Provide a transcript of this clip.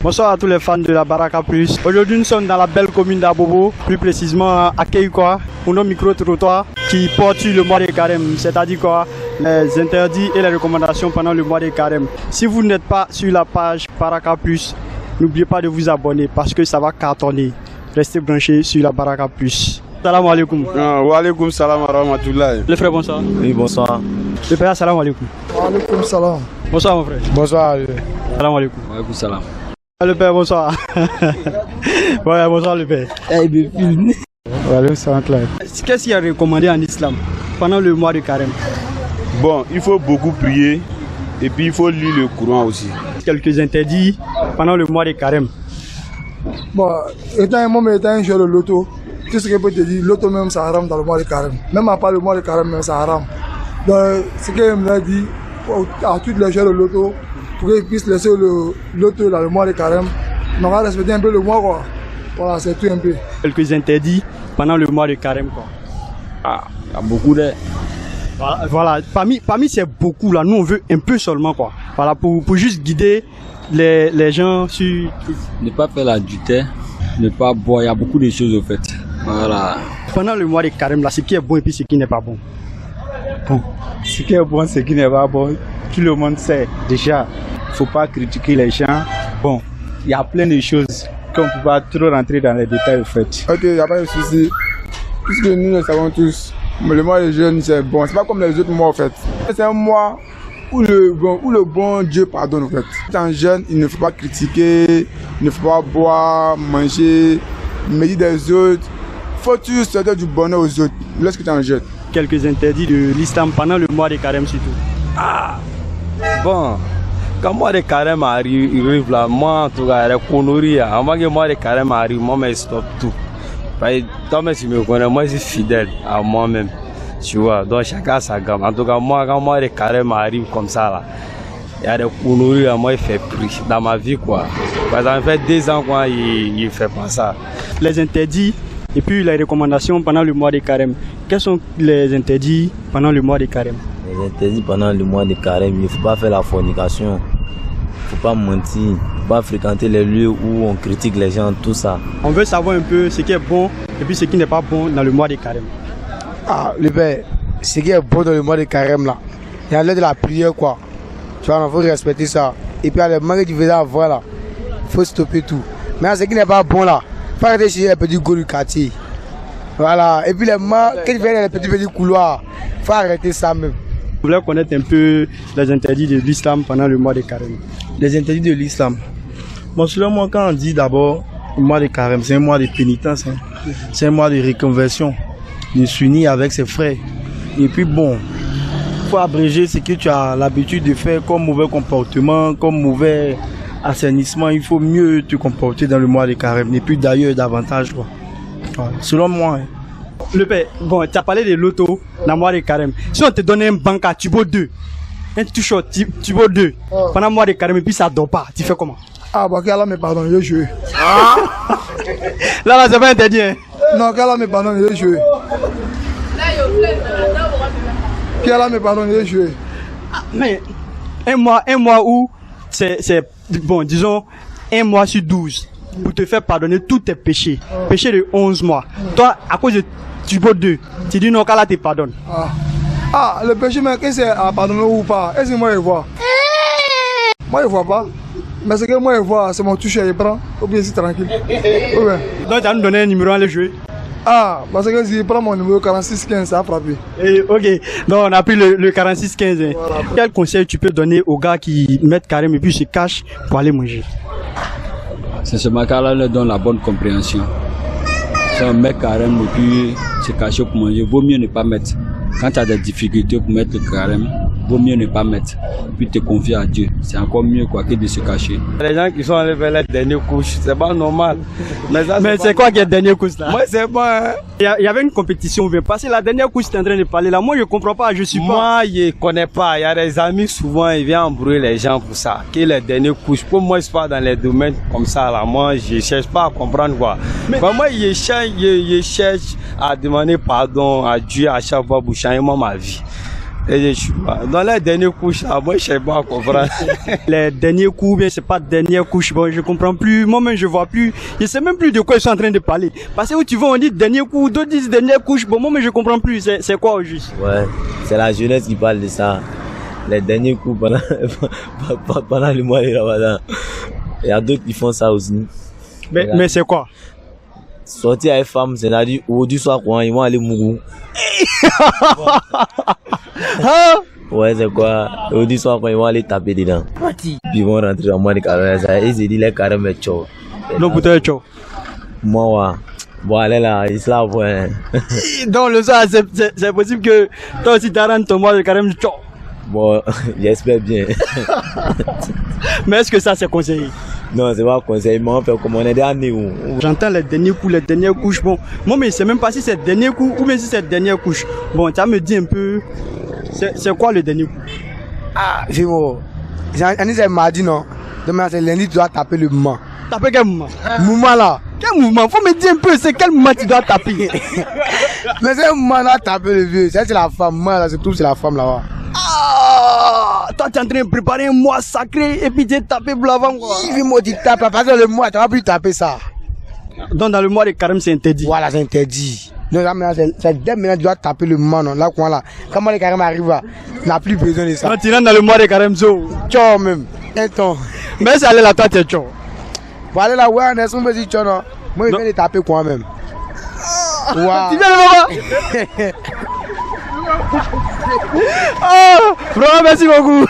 Bonsoir à tous les fans de la Baraka Plus. Aujourd'hui, nous sommes dans la belle commune d'Abobo, plus précisément à Keikoa, pour nos micro-trottoirs qui portent sur le mois de carême, c'est-à-dire quoi, les interdits et les recommandations pendant le mois de carême. Si vous n'êtes pas sur la page Baraka Plus, n'oubliez pas de vous abonner parce que ça va cartonner. Restez branchés sur la Baraka Plus. Salam alaikum. Wa alaikum salam wa rahmatullahi. Le frère, bonsoir. Oui, bonsoir. Le père, salam alaikum. Wa alaikum salam. Bonsoir mon frère. Bonsoir. Salam alaikum. Wa alaikum salam. Le père, bonsoir. Ouais, bonsoir le père. Qu'est-ce qu'il y a recommandé en islam pendant le mois de carême? Bon, il faut beaucoup prier et puis il faut lire le Coran aussi. Quelques interdits pendant le mois de carême. Bon, étant un joueur de loto, tout ce que je peux te dire, l'auto même ça haram dans le mois de carême. Même à part le mois de carême, même ça haram. Donc, ce que je me dit à tous les joueurs de loto, pour qu'ils puissent laisser le loto dans le mois de carême, on va respecter un peu le mois, quoi. Voilà, c'est tout un peu. Quelques interdits pendant le mois de carême, quoi. Ah, il y a beaucoup de... Voilà. Parmi ces beaucoup là, nous on veut un peu seulement, quoi. Voilà, pour juste guider les gens sur... Ne pas faire l'adultère, ne pas boire, il y a beaucoup de choses au fait. Voilà. Pendant le mois de carême là, ce qui est bon et puis ce qui n'est pas bon. Bon, ce qui est bon, ce qui n'est pas bon, tout le monde sait. Déjà, il ne faut pas critiquer les gens. Bon, il y a plein de choses qu'on ne peut pas trop rentrer dans les détails au fait. Ok, il n'y a pas de souci. Puisque nous le savons tous, le mois de jeûne c'est bon. C'est pas comme les autres mois en fait. C'est un mois où le bon Dieu pardonne en fait. En jeûne, il ne faut pas critiquer, il ne faut pas boire, manger, médire des autres. Faut toujours se donner du bonheur aux autres lorsque tu es en jeûne. Quelques interdits de l'islam pendant le mois de carême surtout. Ah, bon, quand le mois de carême arrive là, moi en tout cas, il y a des conneries. Avant que le mois de carême arrive, moi je stoppe tout. Toi, tu me connais, moi je suis fidèle à moi-même. Tu vois, donc chacun sa gamme. En tout cas, moi, quand le mois de carême arrive comme ça là, il y a des conneries, moi je fais plus dans ma vie quoi. Parce que ça fait 2 ans quoi, il ne fait pas ça. Les interdits et puis les recommandations pendant le mois de carême. Quels sont les interdits pendant le mois de carême? Les interdits pendant le mois de carême, il ne faut pas faire la fornication, il ne faut pas mentir, il ne faut pas fréquenter les lieux où on critique les gens, tout ça. On veut savoir un peu ce qui est bon et puis ce qui n'est pas bon dans le mois de carême. Ah, le père, ce qui est bon dans le mois de carême là, il y a l'heure de la prière quoi. Tu vois, il faut respecter ça. Et puis, le manque que tu faisais avant là, il faut stopper tout. Mais ce qui n'est pas bon là, il faut arrêter chez les petits go du quartier. Voilà. Et puis, quand tu fais les petits couloirs, il faut arrêter ça même. Vous voulez connaître un peu les interdits de l'islam pendant le mois de carême? Les interdits de l'islam. Bon, selon moi, quand on dit d'abord le mois de carême, c'est un mois de pénitence, hein. C'est un mois de reconversion, de s'unir avec ses frères. Et puis bon, il faut abréger ce que tu as l'habitude de faire comme mauvais comportement, comme mauvais assainissement. Il faut mieux te comporter dans le mois de carême. Et puis d'ailleurs, davantage, quoi. Ouais, selon moi. Hein. Le père, bon, tu as parlé de l'auto dans le mois de carême. Si on te donnait un banca, tu bois 2, un t-shirt, tu bois 2, pendant le mois de carême, et puis ça ne dort pas, tu fais comment? Ah, bah, qu'Allah me pardonne, je vais jouer. Là, c'est pas interdit, hein? Non, qu'Allah me pardonne, je vais jouer. Qu'Allah me pardonne, je vais jouer. Mais un mois où c'est, bon, disons, 1 mois sur 12. Pour te faire pardonner tous tes péchés. Péché de 11 mois. Toi, à cause de tu bois 2, tu dis non, qu'Allah te pardonne. Ah, le péché, mais qu'est-ce que c'est à pardonner ou pas? Est-ce que moi je vois? Moi je vois pas. Mais ce que moi je vois, c'est mon toucher, il prend. Ou bien c'est tranquille. Ouais. Donc tu as nous donné un numéro à le jouer. Ah, parce que si je prends mon numéro 4615, ça a frappé. Ok, donc on a pris le 4615. Hein. Voilà. Quel conseil tu peux donner aux gars qui mettent carême et puis se cachent pour aller manger? C'est ce qu'Allah leur donne la bonne compréhension. Si on met carême et puis se cacher pour manger, vaut mieux ne pas mettre. Quand tu as des difficultés pour mettre le carême, vaut mieux ne pas mettre. Puis te confier à Dieu. C'est encore mieux quoi que de se cacher. Les gens qui sont allés vers la dernière couche, c'est pas normal. Mais c'est quoi qui est la dernière couche là? Moi c'est pas. Il y avait une compétition, parce que la dernière couche tu es en train de parler là. Moi je comprends pas, je suis pas. Moi je connais pas. Il y a des amis souvent, ils viennent embrouiller les gens pour ça. Qui est la dernière couche? Pour moi je pas dans les domaines comme ça là. Moi je cherche pas à comprendre quoi. Mais moi je cherche à demander pardon à Dieu à chaque fois pour changer ma vie. Et je suis pas. Dans les dernières couches, là, moi, je sais pas comprendre. Les derniers coups, bien, c'est pas dernière couche. Bon, je comprends plus. Moi-même, je vois plus. Je sais même plus de quoi ils sont en train de parler. Parce que où tu vas, on dit dernier coup, d'autres disent dernière couche. Bon, moi-même, je comprends plus. C'est quoi au juste? Ouais, c'est la jeunesse qui parle de ça. Les derniers coups pendant le mois de Ramadan. Il y a d'autres qui font ça aussi. Mais c'est quoi? Sortir avec femme, c'est-à-dire aujourd'hui soir, quand ils vont aller mourir. Ouais, c'est quoi? Aujourd'hui soir, quand ils vont aller taper dedans. Puis ils vont rentrer en mois de carême. Ils se disent les carêmes est chaud. Donc, vous êtes chaud. Moi, ouais. Bon, allez là, il se lave, ouais. Donc, le soir, c'est possible que toi aussi, tu rentres ton mois de carême chaud. Bon, j'espère bien. Mais est-ce que ça, c'est conseillé? Non, c'est pas conseil, mais on fait comme on est dernier. J'entends les derniers coups, les dernières couches. Bon, moi, mais je sais même pas si c'est dernier coup ou bien si c'est dernière couche. Bon, tu me dis un peu, c'est quoi le dernier coup? Ah, Vimo, c'est mardi, non? Demain, c'est lundi, tu dois taper le mouvement. Taper quel mouvement? Mouvement là. Quel mouvement? Faut me dire un peu, c'est quel mouvement tu dois taper? Mais c'est un mouvement là, taper le vieux. Ça, c'est la femme. Moi, là, c'est tout, c'est la femme là-bas. Ah, toi, tu es en train de préparer un mois sacré et puis tu es tapé blavant, quoi. Si Vimo, tu tapes, parce que le mois, tu vas plus taper ça. Donc, dans le mois de carême, c'est interdit. Voilà, c'est interdit. Donc, là, maintenant, c'est dès maintenant, tu dois taper le mouvement, non? Là, quoi, là. Quand le carême arrive, là, tu n'as plus besoin de ça. Quand tu rentres dans le mois de carême, Tchao, même. Un temps. Mais ça allait là, toi, tu es tchao. Pour aller là, ouais, on me dit tchao, non? Moi, je viens de taper quoi, même. Wow. Tu viens de voir? Oh, vraiment, merci beaucoup.